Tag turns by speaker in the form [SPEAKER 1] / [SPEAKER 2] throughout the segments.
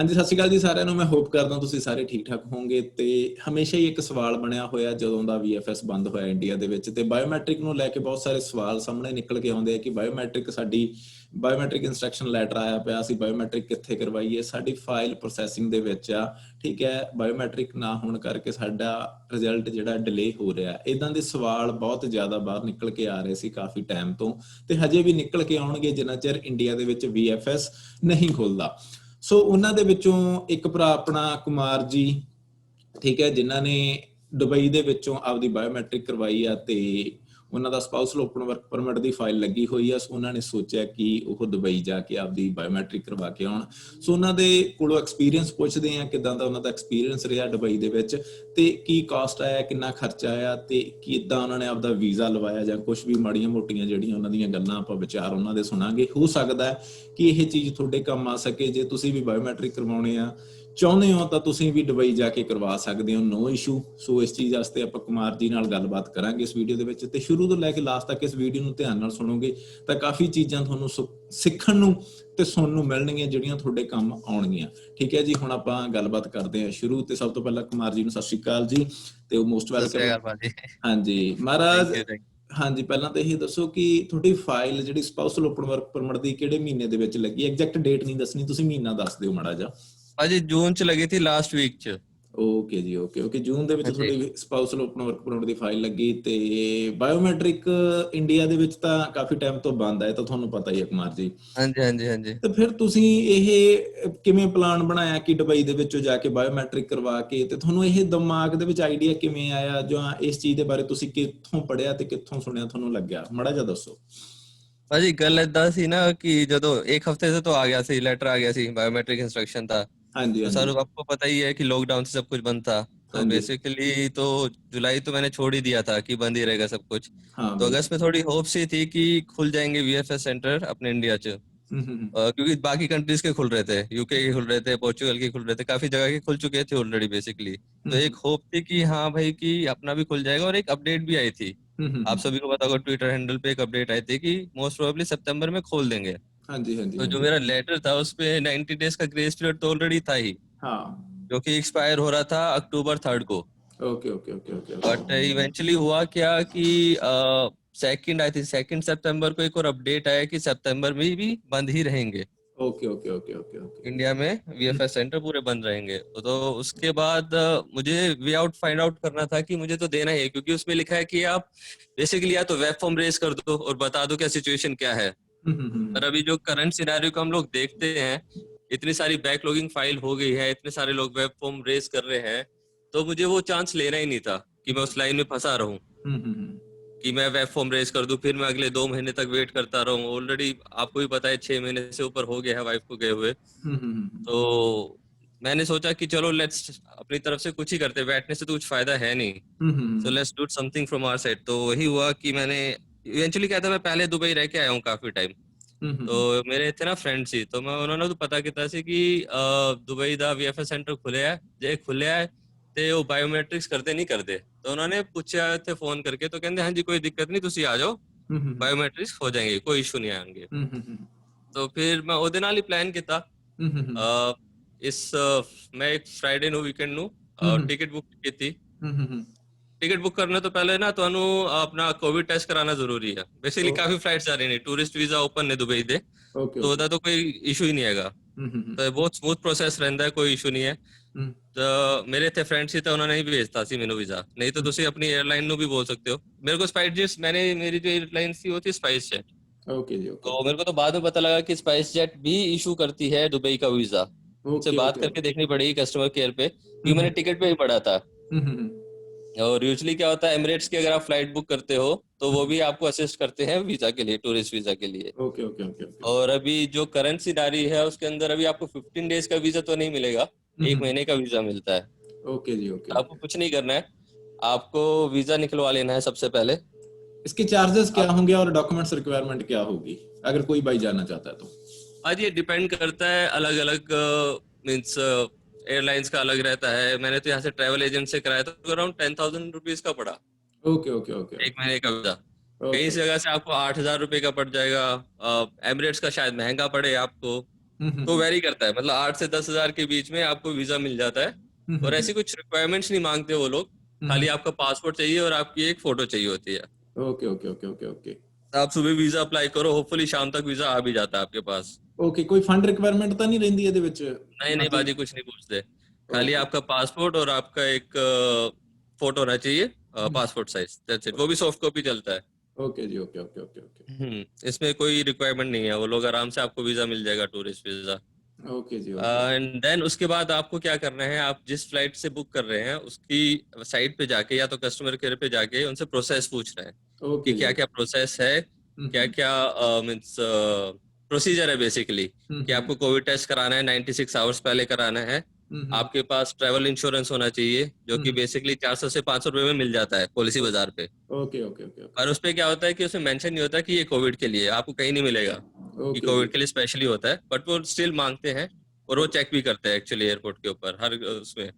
[SPEAKER 1] ਹਾਂਜੀ, ਸਤਿ ਸ਼੍ਰੀ ਅਕਾਲ ਜੀ ਸਾਰਿਆਂ ਨੂੰ। ਮੈਂ ਹੋਪ ਕਰਦਾ ਤੁਸੀਂ ਸਾਰੇ ਠੀਕ-ਠਾਕ ਹੋਵੋਗੇ। ਤੇ ਹਮੇਸ਼ਾ ਹੀ ਇੱਕ ਸਵਾਲ ਬਣਿਆ ਹੋਇਆ ਜਦੋਂ ਦਾ VFS ਬੰਦ ਹੋਇਆ ਇੰਡੀਆ ਦੇ ਵਿੱਚ, ਤੇ ਬਾਇਓਮੈਟ੍ਰਿਕ ਨੂੰ ਲੈ ਕੇ ਬਹੁਤ ਸਾਰੇ ਸਵਾਲ ਸਾਹਮਣੇ ਨਿਕਲ ਕੇ ਆਉਂਦੇ ਆ ਕਿ ਬਾਇਓਮੈਟ੍ਰਿਕ ਇੰਸਟਰਕਸ਼ਨ ਲੈਟਰ ਆਇਆ ਪਿਆ, ਅਸੀਂ ਬਾਇਓਮੈਟ੍ਰਿਕ ਕਿੱਥੇ ਕਰਵਾਈਏ, ਸਾਡੀ ਫਾਈਲ ਪ੍ਰੋਸੈਸਿੰਗ ਦੇ ਵਿੱਚ ਆ, ਠੀਕ ਹੈ, ਬਾਇਓਮੈਟ੍ਰਿਕ ਨਾ ਹੋਣ ਕਰਕੇ ਸਾਡਾ ਰਿਜ਼ਲਟ ਜਿਹੜਾ ਡਿਲੇ ਹੋ ਰਿਹਾ। ਇੱਦਾਂ ਦੇ ਸਵਾਲ ਬਹੁਤ ਜ਼ਿਆਦਾ ਬਾਹਰ ਨਿਕਲ ਕੇ ਆ ਰਹੇ ਸੀ ਕਾਫੀ ਟਾਈਮ ਤੋਂ, ਤੇ ਹਜੇ ਵੀ ਨਿਕਲ ਕੇ ਆਉਣਗੇ ਜਿੰਨਾ ਚਿਰ ਇੰਡੀਆ ਦੇ ਵਿੱਚ VFS ਨਹੀਂ ਖੁੱਲਦਾ। ਸੋ ਉਹਨਾਂ ਦੇ ਵਿੱਚੋਂ ਇੱਕ ਭਰਾ ਆਪਣਾ ਕੁਮਾਰ ਜੀ, ਠੀਕ ਹੈ, ਜਿਨ੍ਹਾਂ ਨੇ ਦੁਬਈ ਦੇ ਵਿੱਚੋਂ ਆਪਦੀ ਬਾਇਓਮੈਟ੍ਰਿਕ ਕਰਵਾਈ ਆ, ਤੇ ਉਹਨਾਂ ਦਾ ਸਪਾਊਸਲ ਓਪਨ ਵਰਕ ਪਰਮਿਟ ਦੀ ਫਾਈਲ ਲੱਗੀ ਹੋਈ ਆ। ਸੋ ਉਹਨਾਂ ਨੇ ਸੋਚਿਆ ਕਿ ਉਹ ਦੁਬਈ ਜਾ ਕੇ ਆਪਦੀ ਬਾਇਓਮੈਟ੍ਰਿਕ ਕਰਵਾ ਕੇ ਆਉਣ। ਸੋ ਉਹਨਾਂ ਦੇ ਕੋਲੋਂ ਐਕਸਪੀਰੀਅੰਸ ਪੁੱਛਦੇ ਆ, ਕਿੱਦਾਂ ਦਾ ਉਹਨਾਂ ਦਾ ਐਕਸਪੀਰੀਅੰਸ ਰਿਹਾ ਦੁਬਈ ਦੇ ਵਿੱਚ, ਤੇ ਕੀ ਕਾਸਟ ਆਇਆ, ਕਿੰਨਾ ਖਰਚਾ ਆਇਆ, ਤੇ ਕਿੱਦਾਂ ਉਹਨਾਂ ਨੇ ਆਪਦਾ ਵੀਜ਼ਾ ਲਵਾਇਆ, ਜਾਂ ਕੁਛ ਵੀ ਮਾੜੀਆਂ ਮੋਟੀਆਂ ਜਿਹੜੀਆਂ ਉਹਨਾਂ ਦੀਆਂ ਗੱਲਾਂ ਆਪਾਂ ਵਿਚਾਰ ਉਹਨਾਂ ਦੇ ਸੁਣਾਂਗੇ। ਹੋ ਸਕਦਾ ਹੈ ਕਿ ਇਹ ਚੀਜ਼ ਤੁਹਾਡੇ ਕੰਮ ਆ ਸਕੇ। ਜੇ ਤੁਸੀਂ ਵੀ ਬਾਇਓਮੈਟ੍ਰਿਕ ਕਰਵਾਉਣੇ ਆ ਚਾਹੁੰਦੇ ਹੋ ਤਾਂ ਤੁਸੀਂ ਵੀ ਦੁਬਈ ਜਾ ਕੇ ਕਰਵਾ ਸਕਦੇ ਹੋ, ਨੋ ਇਸ਼ੂ। ਸੋ ਇਸ ਚੀਜ਼ ਵਾਸਤੇ ਆਪਾਂ ਕੁਮਾਰ ਜੀ ਨਾਲ ਗੱਲਬਾਤ ਕਰਾਂਗੇ ਇਸ ਵੀਡੀਓ ਦੇ ਵਿੱਚ, ਤੇ ਸ਼ੁਰੂ ਤੋਂ ਲੈ ਕੇ ਲਾਸਟ ਤੱਕ ਇਸ ਵੀਡੀਓ ਨੂੰ ਧਿਆਨ ਨਾਲ ਸੁਣੋਗੇ ਤਾਂ ਕਾਫੀ ਚੀਜ਼ਾਂ ਤੁਹਾਨੂੰ ਸਿੱਖਣ ਨੂੰ ਤੇ ਸੁਣਨ ਨੂੰ ਮਿਲਣਗੀਆਂ ਜਿਹੜੀਆਂ ਤੁਹਾਡੇ ਕੰਮ ਆਉਣਗੀਆਂ। ਠੀਕ ਹੈ ਜੀ, ਹੁਣ ਆਪਾਂ ਗੱਲਬਾਤ ਕਰਦੇ ਹਾਂ ਸ਼ੁਰੂ। ਤੇ ਸਭ ਤੋਂ ਪਹਿਲਾਂ ਕੁਮਾਰ ਜੀ ਨੂੰ ਸਤਿ ਸ਼੍ਰੀ ਅਕਾਲ ਜੀ, ਤੇ ਉਹ ਮੋਸਟ ਵੈਲਕਮ ਹੈ। ਹਾਂਜੀ ਮਹਾਰਾਜ। ਹਾਂਜੀ, ਪਹਿਲਾਂ ਤਾਂ ਇਹ ਦੱਸੋ ਕਿ ਤੁਹਾਡੀ ਫਾਈਲ ਜਿਹੜੀ ਸਪਾਊਸਲ ਓਪਨ ਵਰਕ ਪਰਮਿਟ ਦੀ ਕਿਹੜੇ ਮਹੀਨੇ ਦੇ ਵਿੱਚ ਲੱਗੀ? ਐਗਜ਼ੈਕਟ ਡੇਟ ਨਹੀਂ ਦੱਸਣੀ, ਤੁਸੀਂ ਮਹੀਨਾ ਦੱਸ ਦਿਓ ਮਾੜਾ ਜਿਹਾ।
[SPEAKER 2] ਭਾਜੀ ਜੂਨ ਚ ਲੱਗੀ ਸੀ, ਲਾਸਟ ਵੀਕ ਚ।
[SPEAKER 1] ਓਕੇ ਜੀ, ਓਕੇ ਜੂਨ ਦੇ ਵਿੱਚ ਤੁਹਾਡੀ ਸਪਾਊਸਲ ਓਪਨ ਵਰਕ ਪਰਮਿਟ ਦੀ ਫਾਈਲ ਲੱਗੀ। ਤੇ ਬਾਇਓਮੈਟ੍ਰਿਕ ਇੰਡੀਆ ਦੇ ਵਿੱਚ ਤਾਂ ਕਾਫੀ ਟਾਈਮ ਤੋਂ ਬੰਦ ਹੈ, ਤਾਂ ਤੁਹਾਨੂੰ ਪਤਾ ਹੀ ਹੈ ਕੁਮਾਰ ਜੀ।
[SPEAKER 2] ਹਾਂਜੀ।
[SPEAKER 1] ਤੇ ਫਿਰ ਤੁਸੀਂ ਇਹ ਕਿਵੇਂ ਪਲਾਨ ਬਣਾਇਆ ਕਿ ਦੁਬਈ ਦੇ ਵਿੱਚੋਂ ਜਾ ਕੇ ਬਾਇਓਮੈਟ੍ਰਿਕ ਕਰਵਾ ਕੇ, ਤੇ ਤੁਹਾਨੂੰ ਇਹ ਦਿਮਾਗ ਦੇ ਵਿੱਚ ਆਈਡੀਆ ਕਿਵੇਂ ਆਇਆ, ਜਾਂ ਇਸ ਚੀਜ਼ ਦੇ ਬਾਰੇ ਤੁਸੀਂ ਕਿੱਥੋਂ ਪੜ੍ਹਿਆ ਤੇ ਕਿੱਥੋਂ ਸੁਣਿਆ, ਤੁਹਾਨੂੰ ਲੱਗਿਆ ਮਾੜਾ ਜਿਹਾ ਦੱਸੋ।
[SPEAKER 2] ਭਾਜੀ ਗੱਲ ਏਦਾਂ ਸੀ ਨਾ ਕਿ ਜਦੋਂ ਇੱਕ ਹਫਤੇ से तो आ गया ਸੀ ਲੈਟਰ, आ गया ਸੀ बायोमेट्रिक इंस्ट्रक्शन था।
[SPEAKER 1] ਹਾਂਜੀ
[SPEAKER 2] तो
[SPEAKER 1] ਹਾਂਜੀ
[SPEAKER 2] सर आपको पता ही है कि लॉकडाउन से सब कुछ बंद था। तो
[SPEAKER 1] ਹਾਂਜੀ
[SPEAKER 2] बेसिकली तो जुलाई तो मैंने छोड़ ही दिया था कि बंद ही रहेगा सब कुछ।
[SPEAKER 1] हाँ
[SPEAKER 2] तो
[SPEAKER 1] बिल्कुल।
[SPEAKER 2] अगस्त में थोड़ी होप सी थी कि खुल जाएंगे VFS सेंटर अपने इंडिया च।
[SPEAKER 1] हम्म।
[SPEAKER 2] क्योंकि बाकी कंट्रीज के खुल रहे थे, यूके के खुल रहे थे, पोर्चुगल के खुल रहे थे, काफी जगह के खुल चुके थे ऑलरेडी बेसिकली। तो एक होप थी कि हाँ भाई कि अपना भी खुल जाएगा। और एक अपडेट भी आई थी, आप सभी को पता होगा, ट्विटर हैंडल पे एक अपडेट आई थी कि मोस्ट प्रोबेबली सितंबर में खोल देंगे।
[SPEAKER 1] हाँ जी हाँ जी
[SPEAKER 2] तो
[SPEAKER 1] हाँ
[SPEAKER 2] जो
[SPEAKER 1] जी।
[SPEAKER 2] मेरा लेटर था उस पे 90 डेज का ग्रेस पीरियड तो ऑलरेडी था ही,
[SPEAKER 1] हाँ।
[SPEAKER 2] जो कि एक्सपायर हो रहा था अक्टूबर 3 को।
[SPEAKER 1] Okay okay okay okay
[SPEAKER 2] but
[SPEAKER 1] okay.
[SPEAKER 2] Eventually हुआ क्या कि सेकंड आई थी, 2 सितंबर को एक और अपडेट आया कि सितंबर में भी बंद ही रहेंगे
[SPEAKER 1] okay okay okay okay okay.
[SPEAKER 2] India में, VFS सेंटर पूरे बंद रहेंगे। तो उसके बाद मुझे वे आउट फाइंड आउट करना था कि मुझे तो देना ही है, क्योंकि उसमें लिखा है कि आप बेसिकली या तो वेब फॉर्म रेज कर दो और बता दो क्या सिचुएशन क्या है। पर अभी जो करंट सिनेरियो को हम लोग देखते हैं, इतनी सारी बैकलॉगिंग फाइल हो गई है, इतने सारे लोग वेब फॉर्म रेज कर रहे हैं, तो मुझे वो चांस लेना ही नहीं था कि मैं उस लाइन में फंसा रहूं, कि मैं वेब फॉर्म रेज कर दूं फिर मैं अगले 2 महीने तक वेट करता रहूं। ऑलरेडी आपको भी पता है 6 महीने से ऊपर हो गया है वाइफ को गए हुए। तो मैंने सोचा कि चलो लेट्स अपनी तरफ से कुछ ही करते, बैठने से तो कुछ फायदा है नहीं, so let's do something from our side. तो वही हुआ कि मैंने इवेंचुअली क्या था, मैं पहले दुबई रह के आया हूँ काफी टाइम। तो मेरे थे ना फ्रेंड्स ही, तो मैं उन्होंने तो पता किया ਸੀ कि दुबई ਦਾ VFS ਸੈਂਟਰ ਖੁੱਲਿਆ, ਜੇ ਖੁੱਲਿਆ ਹੈ ਤੇ ਉਹ ਬਾਇਓਮੈਟ੍ਰਿਕਸ ਕਰਦੇ ਨਹੀਂ ਕਰਦੇ। तो उन्होंने पूछा थे फोन करके, तो कहते हाँ जी कोई दिक्कत नहीं, ਤੁਸੀਂ आ जाओ, बायोमेट्रिक्स हो जाएंगे, कोई इशू नहीं आएंगे। तो फिर मैं ਉਹਦੇ ਨਾਲ ਹੀ ਪਲਾਨ ਕੀਤਾ। ਇਸ मैं एक फ्राइडे ਨੂੰ ਵੀਕਐਂਡ ਨੂੰ ਟਿਕਟ ਬੁੱਕ ਕੀਤੀ। टिकट बुक करने तो पहले ना ਤੁਹਾਨੂੰ ਆਪਣਾ ਕੋਵਿਡ ਟੈਸਟ ਕਰਾਉਣਾ ਜ਼ਰੂਰੀ ਹੈ। ਬੇਸਿਕਲੀ ਕਾਫੀ ਫਲਾਈਟਸ ਆ ਰਹੀਆਂ ਨੇ, ਟੂਰਿਸਟ ਵੀਜ਼ਾ ਓਪਨ ਨੇ ਦੁਬਈ ਦੇ, तो ਉਹਦਾ ਤਾਂ ਕੋਈ ਇਸ਼ੂ ਹੀ ਨਹੀਂ ਹੈਗਾ। ਤਾਂ ਬਹੁਤ ਸਮੂਥ ਪ੍ਰੋਸੈਸ ਰਹਿੰਦਾ ਹੈ, ਕੋਈ ਇਸ਼ੂ ਨਹੀਂ ਹੈ। ਤਾਂ ਮੇਰੇ ਇੱਥੇ ਫਰੈਂਡ ਸੀ ਤਾਂ ਉਹਨਾਂ ਨੇ ਹੀ ਭੇਜਤਾ ਸੀ ਮੈਨੂੰ ਵੀਜ਼ਾ, ਨਹੀਂ ਤਾਂ ਤੁਸੀਂ ਆਪਣੀ 에ਅਰਲਾਈਨ ਨੂੰ भी बोल सकते हो। मेरे को स्पाइस जेट, मेरी जो एयरलाइन थी वो थी स्पाइस जेट।
[SPEAKER 1] ओके जी ओके।
[SPEAKER 2] तो मेरे को तो बाद में पता लगा कि स्पाइस जेट भी इशू करती है दुबई का वीजा। उससे बात करके देखनी पड़ेगी कस्टमर केयर पे, क्योंकि मैंने टिकट पे ही पढ़ा था। और यूजुअली क्या होता है, एमिरेट्स की अगर आप फ्लाइट बुक करते हो तो वो भी आपको असिस्ट करते हैं वीजा के लिए, टूरिस्ट वीजा के लिए।
[SPEAKER 1] Okay okay okay okay.
[SPEAKER 2] और अभी जो करंट सिनारी है उसके अंदर अभी आपको 15 डेज का वीजा तो नहीं मिलेगा, 1 महीने का वीजा मिलता है।
[SPEAKER 1] ओके जी ओके।
[SPEAKER 2] आपको कुछ नहीं करना है, आपको वीजा निकलवा लेना है सबसे पहले।
[SPEAKER 1] इसके चार्जेस क्या होंगे और डॉक्यूमेंट्स रिक्वायरमेंट क्या होगी अगर कोई भाई जाना चाहता है तो?
[SPEAKER 2] आज ये डिपेंड करता है, अलग अलग मीन्स एयरलाइंस का अलग रहता है। मैंने तो यहाँ से ट्रैवल एजेंट से कराया था, तो अराउंड 10,000 रुपीज का पड़ा
[SPEAKER 1] ओके ओके ओके।
[SPEAKER 2] 1 महीने का वीजा। कई जगह से आपको 8,000 रुपए का पड़ जाएगा। एमिरेट्स का शायद महंगा पड़े आपको, तो वेरी करता है, मतलब 8 से 10 हजार के बीच में आपको वीजा मिल जाता है। और ऐसी कुछ रिक्वायरमेंट्स नहीं मांगते वो लोग, खाली आपका पासपोर्ट चाहिए और आपकी एक फोटो चाहिए होती है।
[SPEAKER 1] Okay okay okay okay okay
[SPEAKER 2] आप सुबह वीजा अप्लाई करो, होपफुली शाम तक वीजा आ भी जाता है आपके पास।
[SPEAKER 1] ओके। कोई फंड रिक्वायरमेंट तो नहीं रहती ਇਹਦੇ ਵਿੱਚ?
[SPEAKER 2] नहीं नहीं बाजी, कुछ नहीं पूछते, खाली
[SPEAKER 1] ओके
[SPEAKER 2] आपका पासपोर्ट और आपका एक फोटो होना चाहिए, पासपोर्ट साइज, दैट्स इट। वो भी सॉफ्ट कॉपी चलता है।
[SPEAKER 1] ओके जी ओके ओके ओके ओके
[SPEAKER 2] इसमें कोई रिक्वायरमेंट नहीं है, वो लोग आराम से आपको वीजा मिल जाएगा, टूरिस्ट वीजा।
[SPEAKER 1] ओके जी ओके
[SPEAKER 2] एंड देन उसके बाद आपको क्या करना है, आप जिस फ्लाइट से बुक कर रहे हैं उसकी साइट पे जाके या तो कस्टमर केयर पे जाके उनसे प्रोसेस पूछ रहे हैं कि
[SPEAKER 1] ओके जी
[SPEAKER 2] क्या क्या
[SPEAKER 1] ओके
[SPEAKER 2] प्रोसेस है, क्या क्या मीन्स प्रोसीजर है बेसिकली, कि आपको कोविड टेस्ट कराना है 96 आवर्स पहले कराना है, आपके पास ट्रैवल इंश्योरेंस होना चाहिए जो कि बेसिकली 400 से 500 रुपए में मिल जाता है पॉलिसी बाजार पे।
[SPEAKER 1] ओके ओके ओके ओके
[SPEAKER 2] और उसपे क्या होता है कि उसमें मेंशन नहीं होता कि ये कोविड के लिए, आपको कहीं नहीं मिलेगा कि
[SPEAKER 1] ओके जी
[SPEAKER 2] कोविड के लिए स्पेशली होता है, बट वो स्टिल मांगते हैं और वो चेक भी करते हैं एक्चुअली एयरपोर्ट के ऊपर हर उसमें।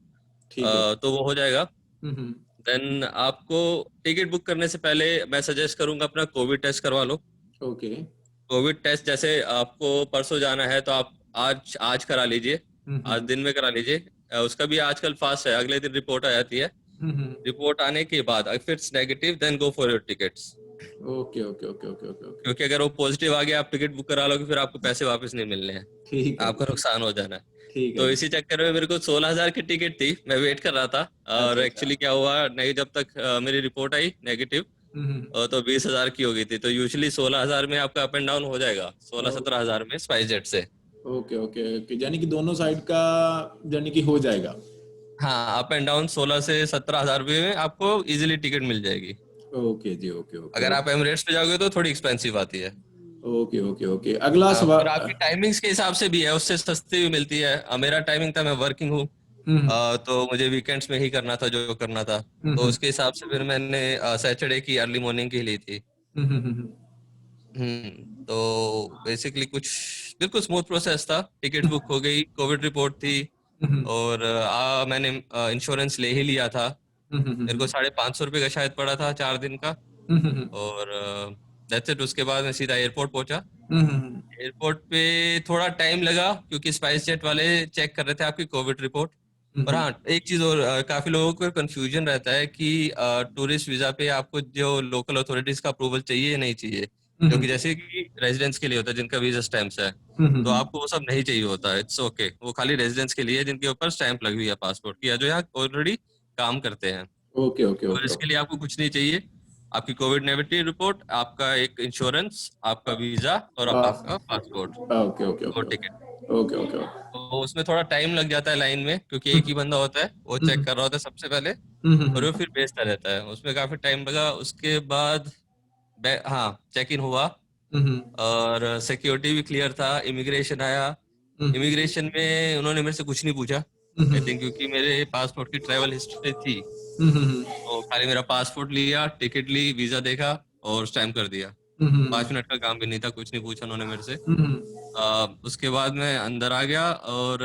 [SPEAKER 1] ठीक है।
[SPEAKER 2] तो वो हो जाएगा।
[SPEAKER 1] हम्म
[SPEAKER 2] देन आपको टिकट बुक करने से पहले मैं सजेस्ट करूंगा अपना कोविड टेस्ट करवा लो।
[SPEAKER 1] ओके
[SPEAKER 2] कोविड टेस्ट जैसे आपको परसों जाना है तो आप आज आज करा लीजिए, आज दिन में करा लीजिए। उसका भी आजकल फास्ट है, अगले दिन रिपोर्ट आ जाती है।
[SPEAKER 1] हम्म
[SPEAKER 2] रिपोर्ट आने के बाद if it's negative then go for your tickets,
[SPEAKER 1] okay okay okay okay okay okay
[SPEAKER 2] क्योंकि अगर वो पॉजिटिव आ गया आप टिकट बुक करा लोगे फिर आपको पैसे वापस नहीं मिलने हैं,
[SPEAKER 1] ठीक है
[SPEAKER 2] आपका
[SPEAKER 1] जी
[SPEAKER 2] नुकसान हो जाना है।
[SPEAKER 1] ठीक है
[SPEAKER 2] तो
[SPEAKER 1] जी।
[SPEAKER 2] इसी चक्कर में मेरे को 16 हजार की टिकट थी, मैं वेट कर रहा था। और
[SPEAKER 1] अच्छा अच्छा
[SPEAKER 2] एक्चुअली क्या हुआ, नहीं जब तक मेरी रिपोर्ट आई नेगेटिव
[SPEAKER 1] हम्म
[SPEAKER 2] तो 20 हजार की हो गई थी। तो यूजुअली 16 हजार में आपका अप एंड डाउन हो जाएगा, 16-17 हजार में स्पाइस जेट से।
[SPEAKER 1] ओके ओके ओके यानी कि दोनों साइड का यानी कि हो जाएगा।
[SPEAKER 2] हाँ, अप एंड डाउन 16 से 17 हजार रुपये में आपको इजीली टिकट मिल जाएगी।
[SPEAKER 1] ओके जी ओके ओके
[SPEAKER 2] अगर आप
[SPEAKER 1] ओके
[SPEAKER 2] एमिरेट्स पे जाओगे तो थोड़ी एक्सपेंसिव आती है।
[SPEAKER 1] ओके ओके ओके अगला
[SPEAKER 2] हाँ, पर
[SPEAKER 1] सवाल।
[SPEAKER 2] आपकी टाइमिंग्स के हिसाब से भी है, उससे सस्ती भी मिलती है। मेरा टाइमिंग था, मैं वर्किंग हूँ,
[SPEAKER 1] हम्म
[SPEAKER 2] तो मुझे वीकेंड्स में ही करना था जो करना था। तो
[SPEAKER 1] हम्म
[SPEAKER 2] उसके हिसाब से फिर मैंने सैटरडे की अर्ली मॉर्निंग की ली थी।
[SPEAKER 1] हम्म
[SPEAKER 2] तो बेसिकली कुछ बिल्कुल स्मूथ प्रोसेस था, टिकट बुक हो गई, कोविड रिपोर्ट थी
[SPEAKER 1] हम्म
[SPEAKER 2] और मैंने इंश्योरेंस ले ही लिया था। मेरे को 550 रुपये का शायद पड़ा था 4 दिन का। और दैट्स इट। उसके बाद मैं सीधा एयरपोर्ट पहुंचा। एयरपोर्ट पे थोड़ा टाइम लगा क्योंकि स्पाइस जेट वाले चेक कर रहे थे आपकी कोविड रिपोर्ट। और हाँ, एक चीज और, काफी लोगों को कंफ्यूजन रहता है कि टूरिस्ट वीजा पे आपको जो लोकल अथॉरिटीज का अप्रूवल चाहिए या नहीं चाहिए, जो कि जैसे कि रेजिडेंट्स के लिए होता है जिनका वीजा स्टैंप्स है, तो आपको वो सब नहीं चाहिए होता है। इट्स ओके, वो खाली रेजिडेंट्स के लिए है जिनके ऊपर स्टैंप लगी हुई है पासपोर्ट की या जो यहाँ ऑलरेडी काम करते हैं।
[SPEAKER 1] ओके ओके
[SPEAKER 2] और
[SPEAKER 1] ओके
[SPEAKER 2] इसके लिए आपको कुछ नहीं चाहिए, आपकी कोविड नेगेटिव रिपोर्ट, आपका एक इंश्योरेंस, आपका वीजा और आपका पासपोर्ट
[SPEAKER 1] ओके ओके
[SPEAKER 2] और
[SPEAKER 1] ओके
[SPEAKER 2] टिकट।
[SPEAKER 1] ओके ओके
[SPEAKER 2] तो उसमें थोड़ा टाइम लग जाता है लाइन में, क्योंकि एक ही बंदा होता है वो चेक कर रहा होता है सबसे पहले, और वो फिर भेजता रहता है। उसमें काफी टाइम लगा। उसके बाद हाँ, चेक इन हुआ और सिक्योरिटी भी क्लियर था। इमिग्रेशन आया, इमिग्रेशन में उन्होंने मेरे से कुछ नहीं पूछा, आई थिंक क्योंकि मेरे पासपोर्ट की ट्रैवल हिस्ट्री थी। तो खाली मेरा पासपोर्ट लिया, टिकट ली, वीजा देखा और स्टैम्प कर दिया। 5 मिनट का काम भी नहीं था, कुछ नहीं पूछा उन्होंने मेरे से। उसके बाद मैं अंदर आ गया और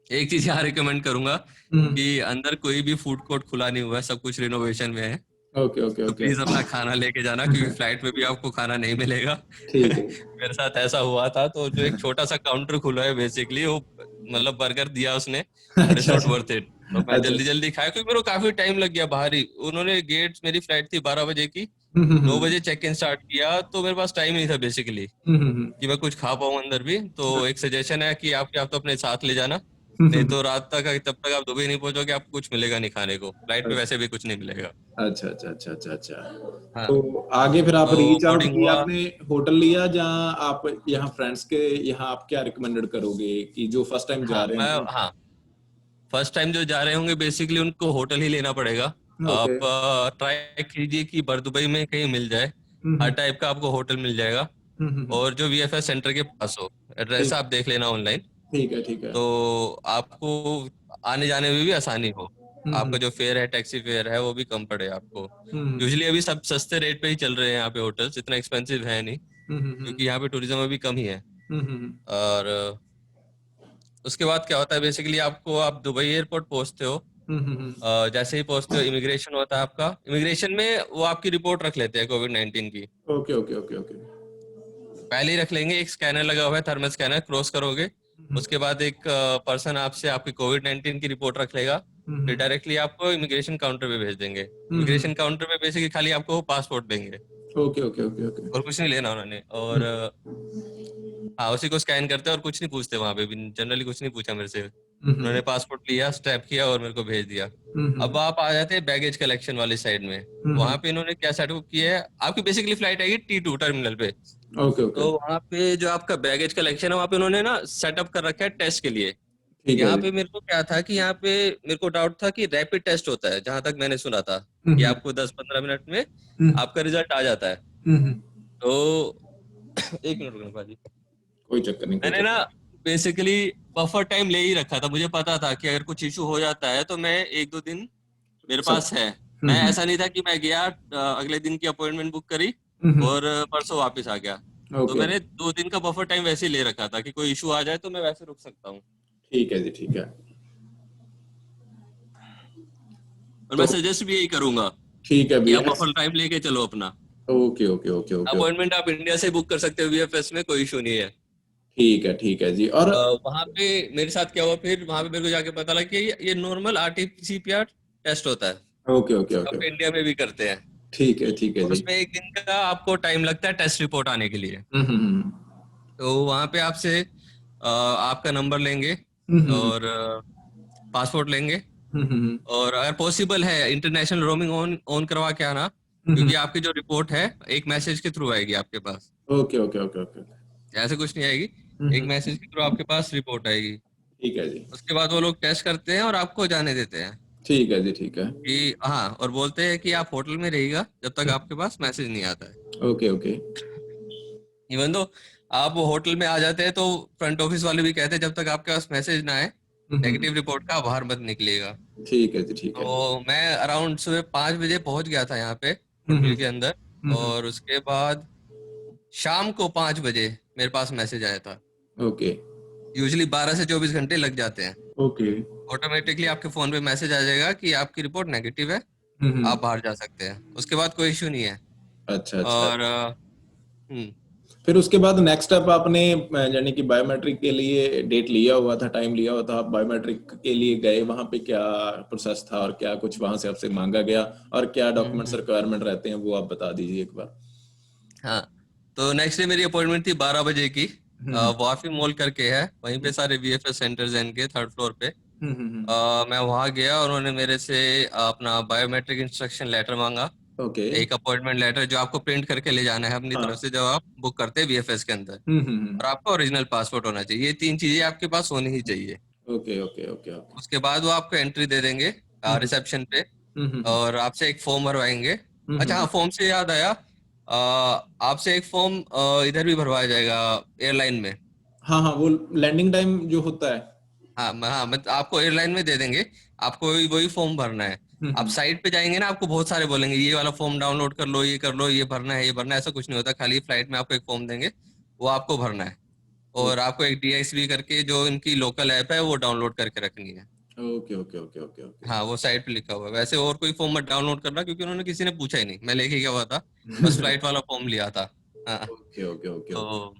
[SPEAKER 2] एक चीज यहाँ रिकमेंड करूंगा कि अंदर कोई भी फूड कोर्ट खुला नहीं हुआ है, सब कुछ रिनोवेशन में है।
[SPEAKER 1] ओके ओके
[SPEAKER 2] तो
[SPEAKER 1] ओके
[SPEAKER 2] प्लीज अपना खाना लेके जाना, क्योंकि फ्लाइट में भी आपको खाना नहीं मिलेगा।
[SPEAKER 1] ठीक है।
[SPEAKER 2] मेरे साथ ऐसा हुआ था। तो जो एक छोटा सा काउंटर खुला है बेसिकली, वो मतलब बर्गर दिया उसने, बट इट्स
[SPEAKER 1] अच्छा
[SPEAKER 2] नॉट
[SPEAKER 1] अच्छा
[SPEAKER 2] वर्थ इट। तो मैं
[SPEAKER 1] अच्छा
[SPEAKER 2] जल्दी जल्दी खाया क्योंकि मेरे को काफी टाइम लग गया बाहर ही। उन्होंने गेट, मेरी फ्लाइट थी 12 बजे की, 9 बजे चेक इन स्टार्ट किया, तो मेरे पास टाइम नहीं था बेसिकली कि मैं कुछ खा पाऊं अंदर भी। तो एक सजेशन है कि आप तो अपने साथ ले जाना, नहीं तो रात तक, तब तक आप दुबई नहीं पहुंचोगे, आपको कुछ मिलेगा नहीं खाने को, फ्लाइट पे वैसे भी कुछ नहीं मिलेगा।
[SPEAKER 1] अच्छा अच्छा अच्छा अच्छा अच्छा।
[SPEAKER 2] हाँ,
[SPEAKER 1] तो आगे फिर आप
[SPEAKER 2] तो
[SPEAKER 1] रीच आउट
[SPEAKER 2] बोर्डिंग
[SPEAKER 1] किया,
[SPEAKER 2] हुआ।
[SPEAKER 1] आपने होटल लिया जहाँ आप यहाँ फ्रेंड्स के यहाँ आप क्या रिकमेंडेड करोगे कि जो फर्स्ट टाइम जा रहे हैं?
[SPEAKER 2] हाँ, फर्स्ट टाइम जो जा रहे होंगे बेसिकली उनको होटल ही लेना पड़ेगा।
[SPEAKER 1] ओके
[SPEAKER 2] आप ट्राई कीजिए कि दुबई में कहीं मिल जाए, हर टाइप का आपको होटल मिल जाएगा, और जो वीएफएस सेंटर के पास हो। एड्रेस
[SPEAKER 1] ठीक
[SPEAKER 2] आप देख लेना ऑनलाइन,
[SPEAKER 1] ठीक है ठीक है।
[SPEAKER 2] तो आपको आने जाने में भी आसानी हो। आपका जो फेयर है, टैक्सी फेयर है, वो भी कम पड़े आपको।
[SPEAKER 1] हम्म
[SPEAKER 2] यूजुअली अभी सब सस्ते रेट पे ही चल रहे हैं यहाँ पे, होटल्स इतना एक्सपेंसिव है नहीं, क्योंकि यहाँ पे टूरिज्म अभी कम ही है। और उसके बाद क्या होता है बेसिकली, आप दुबई एयरपोर्ट पहुंचते हो। जैसे ही पहुंचते हो इमिग्रेशन होता है आपका। इमिग्रेशन में वो आपकी रिपोर्ट रख लेते हैं कोविड 19 की।
[SPEAKER 1] ओके ओके ओके ओके
[SPEAKER 2] पहले ही रख लेंगे, एक स्कैनर लगा हुआ है, थर्मल स्कैनर, क्रॉस करोगे, उसके बाद एक पर्सन आपसे आपकी कोविड-19 की रिपोर्ट रख लेगा, फिर डायरेक्टली आपको इमिग्रेशन काउंटर पे भेज देंगे। इमिग्रेशन काउंटर पे बेसिकली खाली आपको पासपोर्ट देंगे
[SPEAKER 1] ओके ओके ओके ओके।
[SPEAKER 2] और कुछ नहीं लेना उन्होंने। और हाँ, उसी को स्कैन करते हैं और कुछ नहीं पूछते वहां पे भी, जनरली कुछ नहीं पूछा मेरे से। उन्होंने पासपोर्ट लिया, स्टैम्प किया और मेरे को भेज दिया। अब आप आ जाते हैं बैगेज कलेक्शन वाली साइड में। वहां पे इन्होंने क्या सेटअप किया है, आपकी बेसिकली फ्लाइट आएगी T2 टर्मिनल पे।
[SPEAKER 1] Okay okay.
[SPEAKER 2] तो वहां पे जो आपका बैगेज कलेक्शन है, वहां पे उन्होंने ना सेटअप कर रखा है टेस्ट के लिए।
[SPEAKER 1] ठीक है
[SPEAKER 2] यहाँ
[SPEAKER 1] जी।
[SPEAKER 2] पे मेरे को क्या था कि यहाँ पे मेरे को डाउट था कि रैपिड टेस्ट होता है, जहां तक मैंने सुना था कि आपको 10-15 मिनट में आपका रिजल्ट आ जाता है। तो एक मिनट रुकना भाजी।
[SPEAKER 1] कोई चक्कर नहीं, कोई
[SPEAKER 2] मैंने ना
[SPEAKER 1] चक्कर
[SPEAKER 2] बेसिकली बफर टाइम ले ही रखा था, मुझे पता था कि अगर कुछ इशू हो जाता है तो मैं 1-2 दिन मेरे
[SPEAKER 1] नहीं सब।
[SPEAKER 2] पास है। मैं ऐसा नहीं था कि मैं गया, अगले दिन की अपॉइंटमेंट बुक करी और परसों वापस आ गया। तो
[SPEAKER 1] ओके।
[SPEAKER 2] मैंने 2 दिन का बफर टाइम वैसे ही ले रखा था कि कोई इशू आ जाए तो मैं वैसे रुक सकता हूँ।
[SPEAKER 1] ठीक है जी, ठीक है।
[SPEAKER 2] और मैं
[SPEAKER 1] तो
[SPEAKER 2] सजेस्ट भी यही करूंगा
[SPEAKER 1] ठीक है
[SPEAKER 2] कि
[SPEAKER 1] भैया।
[SPEAKER 2] आप बफर टाइम लेके चलो अपना।
[SPEAKER 1] Okay okay okay okay okay.
[SPEAKER 2] Appointment आप इंडिया से बुक कर सकते हो VFS में, कोई इशू नहीं है।
[SPEAKER 1] ठीक है जी। और
[SPEAKER 2] वहां पे मेरे साथ क्या हुआ, फिर वहां पे मेरे को जाके पता लगा कि ये नॉर्मल RT-PCR टेस्ट होता है,
[SPEAKER 1] ओके ओके
[SPEAKER 2] जो
[SPEAKER 1] ओके।
[SPEAKER 2] आप इंडिया में भी करते हैं।
[SPEAKER 1] ठीक है
[SPEAKER 2] और
[SPEAKER 1] जी।
[SPEAKER 2] उसमें 1 दिन का आपको टाइम लगता है टेस्ट रिपोर्ट आने के लिए।
[SPEAKER 1] हम्म।
[SPEAKER 2] तो वहां पे आपसे आपका नंबर लेंगे
[SPEAKER 1] हम्म
[SPEAKER 2] और पासपोर्ट लेंगे।
[SPEAKER 1] हम्म।
[SPEAKER 2] और अगर पॉसिबल है इंटरनेशनल रोमिंग ऑन ऑन करवा के आना,
[SPEAKER 1] हम्म।
[SPEAKER 2] क्योंकि आपकी जो रिपोर्ट है एक मैसेज के थ्रू आएगी आपके पास,
[SPEAKER 1] ओके ओके ओके ओके।
[SPEAKER 2] ऐसे कुछ नहीं आएगी। एक मैसेज के थ्रू आपके पास रिपोर्ट आएगी।
[SPEAKER 1] ठीक है जी।
[SPEAKER 2] उसके बाद वो लोग टेस्ट करते हैं और आपको जाने देते हैं
[SPEAKER 1] ठीक है जी, ठीक है।
[SPEAKER 2] कि हाँ, और बोलते हैं कि आप होटल में रहिएगा जब तक आपके पास मैसेज नहीं आता है।
[SPEAKER 1] Okay okay.
[SPEAKER 2] इवन दो आप होटल में आ जाते हैं तो फ्रंट ऑफिस वाले भी कहते हैं जब तक आपके पास मैसेज ना आए नेगेटिव रिपोर्ट का, बाहर मत निकलिएगा।
[SPEAKER 1] ठीक है जी, ठीक है।
[SPEAKER 2] तो मैं अराउंड सुबह 5 बजे पहुंच गया था यहाँ पे
[SPEAKER 1] हम्म
[SPEAKER 2] होटल के अंदर।
[SPEAKER 1] हम्म।
[SPEAKER 2] और उसके बाद शाम को 5 बजे मेरे पास मैसेज आया था।
[SPEAKER 1] ओके
[SPEAKER 2] यूजुअली 12 से 24 घंटे लग जाते हैं।
[SPEAKER 1] ओके।
[SPEAKER 2] ऑटोमेटिकली आपके फोन पे मैसेज आ जाएगा कि आपकी रिपोर्ट नेगेटिव है,
[SPEAKER 1] हम्म।
[SPEAKER 2] आप बाहर जा सकते हैं। उसके बाद कोई इश्यू नहीं है।
[SPEAKER 1] अच्छा अच्छा।
[SPEAKER 2] और हम्म
[SPEAKER 1] फिर उसके बाद नेक्स्ट स्टेप आपने यानी कि बायोमेट्रिक के लिए डेट लिया हुआ था, टाइम लिया हुआ था, आप बायोमेट्रिक के लिए गए, वहां पे क्या प्रोसेस था और क्या कुछ वहां से आपसे मांगा गया और क्या डॉक्यूमेंट्स
[SPEAKER 2] हम्म।
[SPEAKER 1] रिक्वायरमेंट रहते हैं वो आप बता दीजिए एक बार।
[SPEAKER 2] हाँ, तो नेक्स्ट डे मेरी अपॉइंटमेंट थी 12 बजे की।
[SPEAKER 1] हम्म
[SPEAKER 2] वाफी मॉल करके है, वहीं पे सारे VFS सेंटर्स हैं इनके, 3rd फ्लोर पे।
[SPEAKER 1] हम्म।
[SPEAKER 2] मैं वहां गया और उन्होंने मेरे से अपना बायोमेट्रिक इंस्ट्रक्शन लेटर मांगा,
[SPEAKER 1] ओके।
[SPEAKER 2] एक अपॉइंटमेंट लेटर जो आपको प्रिंट करके ले जाना है अपनी तरफ
[SPEAKER 1] हाँ।
[SPEAKER 2] से जब आप बुक करते हैं VFS के अंदर।
[SPEAKER 1] हम्म।
[SPEAKER 2] और आपका ओरिजिनल पासपोर्ट होना चाहिए, ये 3 चीजें आपके पास होनी ही चाहिए।
[SPEAKER 1] Okay okay okay okay.
[SPEAKER 2] उसके बाद वो आपको एंट्री दे देंगे
[SPEAKER 1] हम्म
[SPEAKER 2] रिसेप्शन पे
[SPEAKER 1] हम्म
[SPEAKER 2] और आपसे एक फॉर्म भरवाएंगे। अच्छा हाँ,
[SPEAKER 1] हम्म।
[SPEAKER 2] फॉर्म से याद आया, आपसे एक फॉर्म इधर भी भरवाया जाएगा एयरलाइन में।
[SPEAKER 1] हाँ हाँ, वो लैंडिंग टाइम जो होता है।
[SPEAKER 2] हाँ, मैं आपको एयरलाइन में दे देंगे, आपको वही फॉर्म भरना है। आप
[SPEAKER 1] हम्म।
[SPEAKER 2] साइट पे जाएंगे ना, आपको बहुत सारे बोलेंगे ये वाला फॉर्म डाउनलोड कर लो, ये कर लो, ये भरना है, ये भरना है। ऐसा कुछ नहीं होता, खाली फ्लाइट में आपको एक फॉर्म देंगे, वो आपको भरना है। और आपको एक DXB करके जो इनकी लोकल ऐप है वो डाउनलोड करके रखनी है।
[SPEAKER 1] Okay okay okay okay okay.
[SPEAKER 2] हाँ, वो साइट पे लिखा हुआ है। वैसे और कोई फॉर्म मत डाउनलोड करना, क्योंकि उन्होंने किसी ने पूछा ही नहीं, मैं लेके गया हुआ था, बस फ्लाइट वाला फॉर्म लिया था। हाँ।
[SPEAKER 1] Okay okay okay okay.
[SPEAKER 2] तो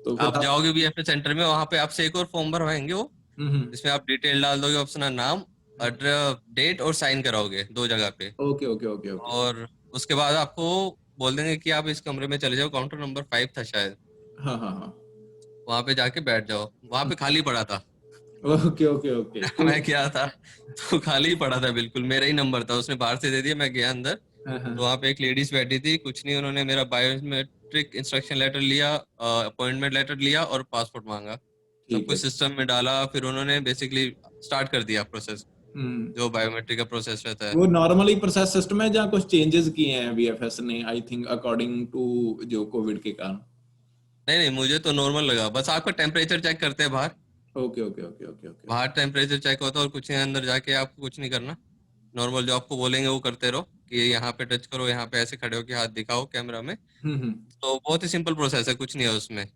[SPEAKER 1] तो फिर
[SPEAKER 2] आप
[SPEAKER 1] आप
[SPEAKER 2] जाओगे VFS सेंटर में, वहां पे आपसे एक और फॉर्म भरवाएंगे वो,
[SPEAKER 1] हम्म।
[SPEAKER 2] जिसमें आप डिटेल डाल दोगे, अपना नाम, डेट और साइन कराओगे 2 जगह पे।
[SPEAKER 1] Okay okay okay okay.
[SPEAKER 2] और उसके बाद आपको बोल देंगे कि आप इस कमरे में चले जाओ, काउंटर नंबर 5 था शायद,
[SPEAKER 1] हाँ हाँ हाँ।
[SPEAKER 2] वहां पे जाके बैठ जाओ। वहां पे खाली पड़ा था।
[SPEAKER 1] ओके ओके ओके तो
[SPEAKER 2] मैं गया था तो खाली ही पड़ा था, बिल्कुल मेरा ही नंबर था, उसने बाहर से दे दिया। मैं गया अंदर
[SPEAKER 1] हाँ हाँ
[SPEAKER 2] तो वहां पे एक लेडीज बैठी थी, कुछ नहीं, उन्होंने मेरा बायोमेट्रिक इंस्ट्रक्शन लेटर लिया, अपॉइंटमेंट लेटर लिया और पासपोर्ट मांगा। सब
[SPEAKER 1] ठीक है।
[SPEAKER 2] कुछ सिस्टम में डाला, फिर उन्होंने बेसिकली स्टार्ट कर दिया प्रोसेस,
[SPEAKER 1] हम्म।
[SPEAKER 2] जो बायोमेट्रिक का प्रोसेस रहता है।
[SPEAKER 1] वो नॉर्मली प्रोसेस सिस्टम है जहाँ कुछ चेंजेस किए हैं वीएफएस ने, आई थिंक अकॉर्डिंग टू जो कोविड के कारण।
[SPEAKER 2] नहीं नहीं, मुझे तो नॉर्मल लगा, बस आपका टेम्परेचर चेक करते हैं बाहर।
[SPEAKER 1] Okay okay okay okay okay.
[SPEAKER 2] बाहर टेम्परेचर चेक होता है और कुछ नहीं, अंदर जाके आपको कुछ नहीं करना। नॉर्मल जो आपको बोलेंगे वो करते रहो, कि यहाँ पे टच करो, यहाँ पे ऐसे खड़े हो के हाथ दिखाओ कैमरा में।
[SPEAKER 1] हम्म।
[SPEAKER 2] तो बहुत ही सिंपल प्रोसेस है, कुछ नहीं है उसमें।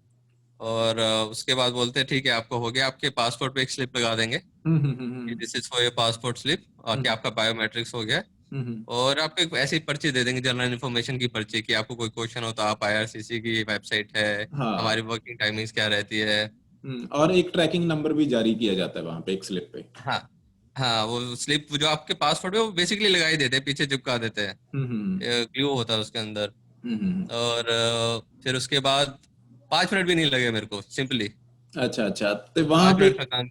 [SPEAKER 2] और उसके बाद बोलते हैं ठीक है आपको हो गया, आपके पासपोर्ट पे एक स्लिप लगा देंगे कि
[SPEAKER 1] हम्म।
[SPEAKER 2] This is for your passport slip, और कि आपका बायोमेट्रिक्स हो गया। और आपको एक ऐसी पर्ची दे देंगे, जनरल इन्फॉर्मेशन की पर्ची, कि आपको कोई क्वेश्चन हो तो आप आईआरसीसी की वेबसाइट है,
[SPEAKER 1] हाँ।
[SPEAKER 2] हमारी वर्किंग टाइमिंग्स क्या रहती है।
[SPEAKER 1] और एक ट्रैकिंग नंबर भी जारी किया जाता है वहां पे एक स्लिप पे।
[SPEAKER 2] हाँ हाँ, वो स्लिप जो आपके पासवर्ड है वो बेसिकली लगा ही देते हैं, पीछे चिपका देते हैं,
[SPEAKER 1] हम्म हम्म
[SPEAKER 2] ग्लू होता है उसके अंदर।
[SPEAKER 1] हम्म।
[SPEAKER 2] और फिर उसके बाद 5 मिनट भी नहीं लगे मेरे को, सिंपली
[SPEAKER 1] अच्छा अच्छा, तो वहां
[SPEAKER 2] 5 मिनट
[SPEAKER 1] पे,
[SPEAKER 2] का काम।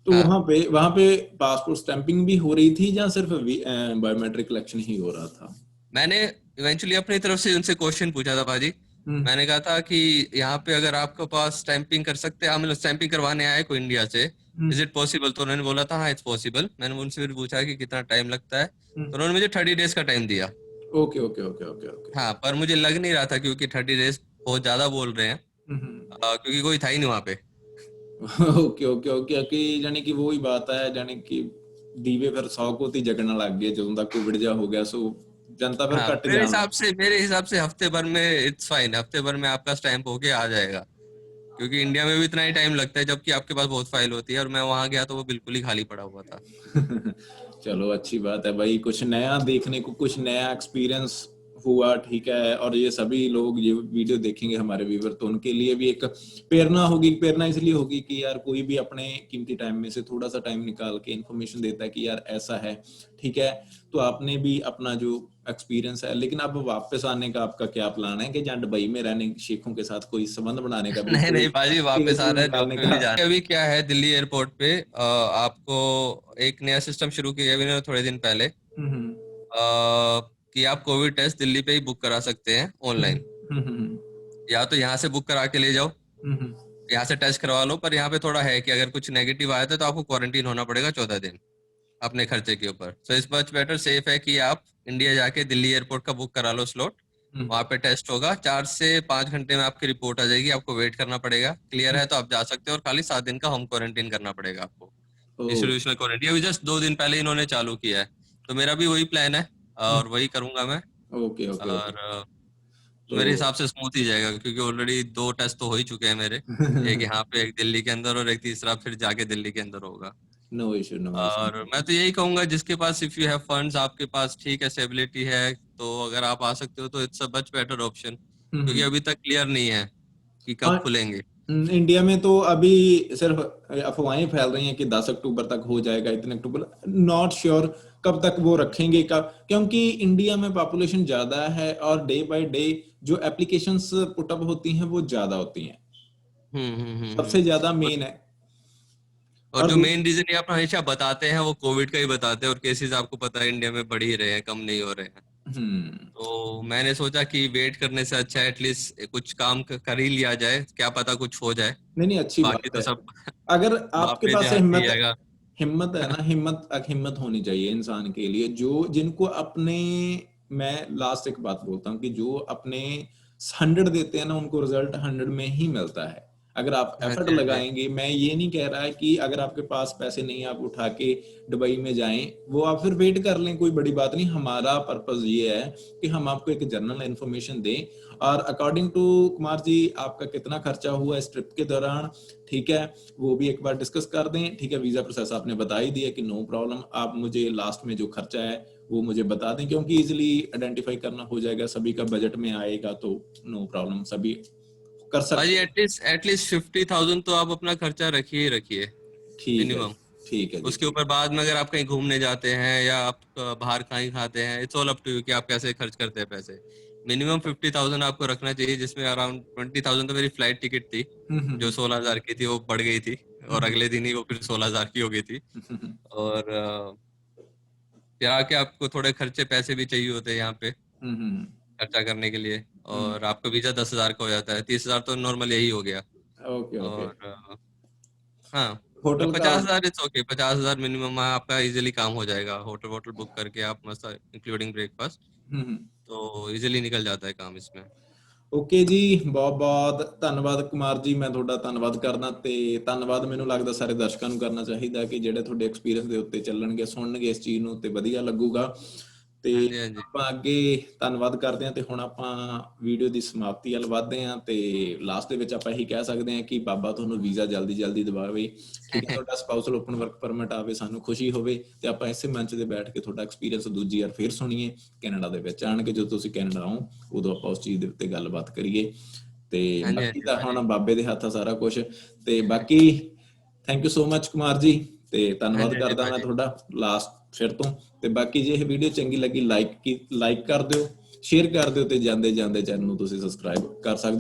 [SPEAKER 1] तो
[SPEAKER 2] हाँ,
[SPEAKER 1] वहां पे पासपोर्ट स्टैंपिंग भी हो रही थी या सिर्फ बायोमेट्रिक कलेक्शन ही हो रहा था?
[SPEAKER 2] मैंने इवेंचुअली अपनी तरफ से उनसे क्वेश्चन पूछा था बाजी।
[SPEAKER 1] हम्म
[SPEAKER 2] मैंने कहा था कि यहाँ पे अगर आपके पास स्टैंपिंग कर सकते हैं, मतलब स्टैंपिंग करवाने आए कोई इंडिया से, इज
[SPEAKER 1] हम्म।
[SPEAKER 2] It possible? तो उन्होंने बोला था हाँ इट्स पॉसिबल। मैंने उनसे फिर पूछा कि कितना टाइम लगता है, तो
[SPEAKER 1] हम्म।
[SPEAKER 2] उन्होंने मुझे 30 डेज का टाइम दिया।
[SPEAKER 1] Okay okay okay okay okay.
[SPEAKER 2] हाँ, पर मुझे लग नहीं रहा था, क्योंकि 30 डेज बहुत ज्यादा बोल रहे हैं, क्योंकि कोई था ही नहीं वहाँ पे।
[SPEAKER 1] ओके ओके ओके ओके, ਜਾਨੀ ਕਿ वो ही बात है, ਜਾਨੀ ਕਿ ਦੀਵੇ ਫਿਰ 100 को ती जगना लग गए ਜਦੋਂ ਦਾ कोविड जा हो गया, सो जनता फिर
[SPEAKER 2] हाँ,
[SPEAKER 1] घट जान लग
[SPEAKER 2] मेरे हिसाब से हफ्ते भर में इट्स फाइन, हफ्ते भर में आपका स्टैंप होके आ जाएगा। क्योंकि इंडिया में भी इतना ही टाइम लगता है, जबकि आपके पास बहुत फाइल होती है, और मैं वहां गया तो वो बिल्कुल ही खाली पड़ा हुआ था।
[SPEAKER 1] गया। चलो अच्छी बात है भाई, कुछ नया देखने को, कुछ नया एक्सपीरियंस हुआ, ठीक है। और ये सभी लोग ये वीडियो देखेंगे हमारे व्यूवर, तो उनके लिए भी एक प्रेरणा होगी। प्रेरणा इसलिए होगी कि यार कोई भी अपने कीमती टाइम में से थोड़ा सा टाइम निकाल के इन्फॉर्मेशन देता है कि यार ऐसा है, ठीक है। तो आपने भी अपना जो एक्सपीरियंस है, लेकिन अब वापस आने का आपका क्या प्लान है, कि जहाँ दुबई में रहने शेखों के साथ कोई संबंध बनाने का,
[SPEAKER 2] नहीं
[SPEAKER 1] बिल्कुल
[SPEAKER 2] नहीं बाजी, वापस आ
[SPEAKER 1] टिकट
[SPEAKER 2] रहा है, जॉब
[SPEAKER 1] निकालने
[SPEAKER 2] पे
[SPEAKER 1] का?
[SPEAKER 2] भी जाना है। अभी क्या है, दिल्ली एयरपोर्ट पे आपको एक नया सिस्टम शुरू किया है अभी इन्होंने थोड़े दिन पहले,
[SPEAKER 1] हम्म
[SPEAKER 2] कि आप कोविड टेस्ट दिल्ली पे ही बुक करा सकते हैं
[SPEAKER 1] हम्म
[SPEAKER 2] ऑनलाइन।
[SPEAKER 1] हम्म
[SPEAKER 2] या तो यहाँ से बुक करा के ले जाओ,
[SPEAKER 1] हम्म
[SPEAKER 2] यहाँ से टेस्ट करवा लो, पर यहाँ पे थोड़ा है कि अगर कुछ नेगेटिव आया था तो आपको क्वारंटीन होना पड़ेगा 14 दिन, अपने खर्चे के ऊपर। सो इस मच बेटर सेफ है कि आप इंडिया जाके दिल्ली एयरपोर्ट का बुक करा लो स्लॉट।
[SPEAKER 1] हम्म।
[SPEAKER 2] वहां पे टेस्ट होगा, 4 से 5 घंटे में आपकी रिपोर्ट आ जाएगी, आपको वेट करना पड़ेगा। क्लियर है तो आप जा सकते हो, और खाली 7 दिन का होम क्वारंटीन करना पड़ेगा आपको।
[SPEAKER 1] ओ,
[SPEAKER 2] इंस्टीट्यूशनल क्वारंटीन अभी जस्ट 2 दिन पहले इन्होंने चालू किया है, तो मेरा भी वही प्लान है, और वही करूंगा मैं।
[SPEAKER 1] Okay okay okay.
[SPEAKER 2] और
[SPEAKER 1] तो
[SPEAKER 2] मेरे हिसाब से स्मूथ ही जाएगा, क्योंकि ऑलरेडी 2 टेस्ट तो हो ही चुके हैं मेरे, एक यहाँ पे, एक दिल्ली के अंदर, और एक तीसरा फिर जाके दिल्ली के अंदर होगा।
[SPEAKER 1] No issue no issue.
[SPEAKER 2] और मैं तो यही कहूंगा, जिसके पास इफ यू हैव फंड्स, आपके पास ठीक है, स्टेबिलिटी है, तो अगर आप आ सकते हो तो it's a much better option, क्योंकि अभी तक क्लियर नहीं है कि कब
[SPEAKER 1] हाँ।
[SPEAKER 2] खुलेंगे।
[SPEAKER 1] इंडिया में तो अभी सिर्फ अफवाहें फैल रही हैं कि 10 अक्टूबर तक हो जाएगा, इतने अक्टूबर, नॉट श्योर कब तक वो रखेंगे, कब, क्योंकि इंडिया में पॉपुलेशन ज्यादा है और डे बाय डे जो एप्लीकेशंस पुटअप होती हैं वो ज्यादा होती हैं, सबसे ज्यादा
[SPEAKER 2] और
[SPEAKER 1] मेन है।
[SPEAKER 2] और
[SPEAKER 1] और
[SPEAKER 2] जो मेन रीजन ये आप हमेशा बताते हैं वो कोविड का ही बताते हैं, और केसेस आपको पता है इंडिया में बढ़ ही रहे हैं, कम नहीं हो रहे हैं।
[SPEAKER 1] हम्म।
[SPEAKER 2] तो मैंने सोचा कि वेट करने से अच्छा एटलीस्ट कुछ काम कर ही लिया जाए, क्या पता कुछ हो जाए।
[SPEAKER 1] नहीं नहीं, अच्छी
[SPEAKER 2] बाकी
[SPEAKER 1] बात
[SPEAKER 2] तो
[SPEAKER 1] है।
[SPEAKER 2] सब
[SPEAKER 1] अगर
[SPEAKER 2] बाप
[SPEAKER 1] आपके
[SPEAKER 2] ने
[SPEAKER 1] पास
[SPEAKER 2] ध्यान
[SPEAKER 1] हिम्मत,
[SPEAKER 2] दिया है।
[SPEAKER 1] हिम्मत है ना, हिम्मत होनी चाहिए इंसान के लिए, जो जिनको अपने, मैं लास्ट एक बात बोलता हूँ कि जो अपने 100 देते हैं ना, उनको रिजल्ट 100 में ही मिलता है। अगर आप
[SPEAKER 2] हाँ
[SPEAKER 1] एफर्ट
[SPEAKER 2] जी, हाँ जी।
[SPEAKER 1] लगाएंगे, मैं ये नहीं कह रहा है कि अगर आपके पास पैसे नहीं आप उठा के दुबई में जाएं, वो आप फिर वेट कर लें, कोई बड़ी बात नहीं। हमारा पर्पस ये है कि हम आपको एक जनरल इंफॉर्मेशन दें। और अकॉर्डिंग टू कुमार जी, आपका कितना खर्चा हुआ इस ट्रिप के दौरान, ठीक है, वो भी एक बार डिस्कस कर दें, ठीक है। वीजा प्रोसेस आपने बता ही दिया कि नो प्रॉब्लम, आप मुझे लास्ट में जो खर्चा है वो मुझे बता दें, क्योंकि इजीली आइडेंटिफाई करना हो जाएगा, सभी का बजट में आएगा, तो नो प्रॉब्लम, सभी कर
[SPEAKER 2] भाई
[SPEAKER 1] सकते हैं।
[SPEAKER 2] एटलीस्ट 50,000 तो आप अपना खर्चा रखिए ही रखिए,
[SPEAKER 1] ठीक है
[SPEAKER 2] मिनिमम।
[SPEAKER 1] जी, ठीक है जी,
[SPEAKER 2] उसके
[SPEAKER 1] ठीक।
[SPEAKER 2] ऊपर बाद में अगर आप कहीं घूमने जाते हैं, या आप बाहर कहीं खाते हैं, it's all up to you कि आप कैसे खर्च करते हैं पैसे। मिनिमम 50,000 आपको रखना चाहिए, जिसमें अराउंड 20,000 तो मेरी फ्लाइट टिकट थी, जो 16,000 की थी, वो बढ़ गई थी, और
[SPEAKER 1] हम्म
[SPEAKER 2] अगले दिन ही वो फिर 16,000 की हो गई थी।
[SPEAKER 1] हम्म
[SPEAKER 2] और फिर आके आपको थोड़े खर्चे पैसे भी चाहिए होते हैं यहाँ पे
[SPEAKER 1] हम्म
[SPEAKER 2] खर्चा करने के लिए।
[SPEAKER 1] हम्म।
[SPEAKER 2] और आपका वीजा 10,000 का हो जाता है, 30,000 तो नॉर्मल यही हो गया।
[SPEAKER 1] Okay okay.
[SPEAKER 2] और हाँ, मतलब
[SPEAKER 1] होटल का?
[SPEAKER 2] 50,000 इट्स ओके, 50,000 मिनिमम आपका इजीली काम हो जाएगा, होटल वोटल बुक करके आप मस्त, इंक्लूडिंग ब्रेकफास्ट,
[SPEAKER 1] हम्म।
[SPEAKER 2] तो इजीली निकल जाता है काम इसमें।
[SPEAKER 1] ਓਕੇ ਜੀ, ਬਹੁਤ ਬਹੁਤ ਧੰਨਵਾਦ ਕੁਮਾਰ ਜੀ, ਮੈਂ ਤੁਹਾਡਾ ਧੰਨਵਾਦ ਕਰਦਾ। ਤੇ ਧੰਨਵਾਦ ਮੈਨੂੰ ਲੱਗਦਾ ਸਾਰੇ ਦਰਸ਼ਕਾਂ ਨੂੰ ਕਰਨਾ ਚਾਹੀਦਾ, ਕਿ ਜਿਹੜੇ ਤੁਹਾਡੇ ਐਕਸਪੀਰੀਅੰਸ ਦੇ ਉੱਤੇ ਚੱਲਣਗੇ, ਸੁਣਨਗੇ ਇਸ ਚੀਜ਼ ਨੂੰ, ਤੇ ਵਧੀਆ ਲੱਗੂਗਾ। ਤੇ
[SPEAKER 2] हाँ जी, हाँ जी।
[SPEAKER 1] ਆਪਾਂ ਅੱਗੇ ਧੰਨਵਾਦ ਕਰਦੇ ਹਾਂ ਤੇ ਹੁਣ ਆਪਾਂ ਵੀਡੀਓ ਦੀ ਸਮਾਪਤੀ ਵੱਲ ਵਧਦੇ ਹਾਂ ਤੇ ਲਾਸਟ ਦੇ ਵਿੱਚ ਆਪਾਂ ਇਹੀ ਕਹਿ ਸਕਦੇ ਹਾਂ ਕਿ ਬਾਬਾ ਤੁਹਾਨੂੰ ਵੀਜ਼ਾ ਜਲਦੀ ਜਲਦੀ ਦਿਵਾਵੇ, ਠੀਕ ਹੈ, ਤੁਹਾਡਾ ਸਪਾਊਸਲ ਓਪਨ ਵਰਕ ਪਰਮਿਟ ਆਵੇ, ਸਾਨੂੰ ਖੁਸ਼ੀ ਹੋਵੇ ਤੇ ਆਪਾਂ ਇਸੇ ਮੰਚ ਤੇ ਬੈਠ ਕੇ ਤੁਹਾਡਾ ਐਕਸਪੀਰੀਅੰਸ ਦੂਜੀ ਵਾਰ ਫੇਰ ਸੁਣੀਏ ਕੈਨੇਡਾ ਦੇ ਵਿੱਚ ਆਣ ਕੇ। ਜਦੋਂ ਤੁਸੀਂ ਕੈਨੇਡਾ ਆਓ ਉਦੋਂ ਆਪਾਂ ਉਸ ਚੀਜ਼ ਦੇ ਉੱਤੇ ਗੱਲਬਾਤ ਕਰੀਏ ਤੇ
[SPEAKER 2] हाँ जी, हाँ
[SPEAKER 1] ਬਾਕੀ
[SPEAKER 2] जी।
[SPEAKER 1] ਤਾਂ ਹੁਣ ਬਾਬੇ ਦੇ ਹੱਥ ਆ ਸਾਰਾ ਕੁਝ। ਤੇ ਬਾਕੀ thank you so much Kumar ji ਤੇ
[SPEAKER 2] हाँ
[SPEAKER 1] ਧੰਨਵਾਦ
[SPEAKER 2] जी, हाँ जी
[SPEAKER 1] ਕਰਦਾ ਮੈਂ
[SPEAKER 2] भाजी।
[SPEAKER 1] ਤੁਹਾਡਾ ਲਾਸਟ ਫਿਰ ਤੋਂ। ਤੇ ਬਾਕੀ ਜੇ ਇਹ ਵੀਡੀਓ ਚੰਗੀ ਲੱਗੀ ਲਾਈਕ ਕਰ ਦਿਓ, ਸ਼ੇਅਰ ਕਰ ਦਿਓ ਤੇ ਜਾਂਦੇ ਜਾਂਦੇ ਚੈਨਲ ਨੂੰ ਤੁਸੀਂ ਸਬਸਕ੍ਰਾਈਬ ਕਰ ਸਕਦੇ ਹੋ।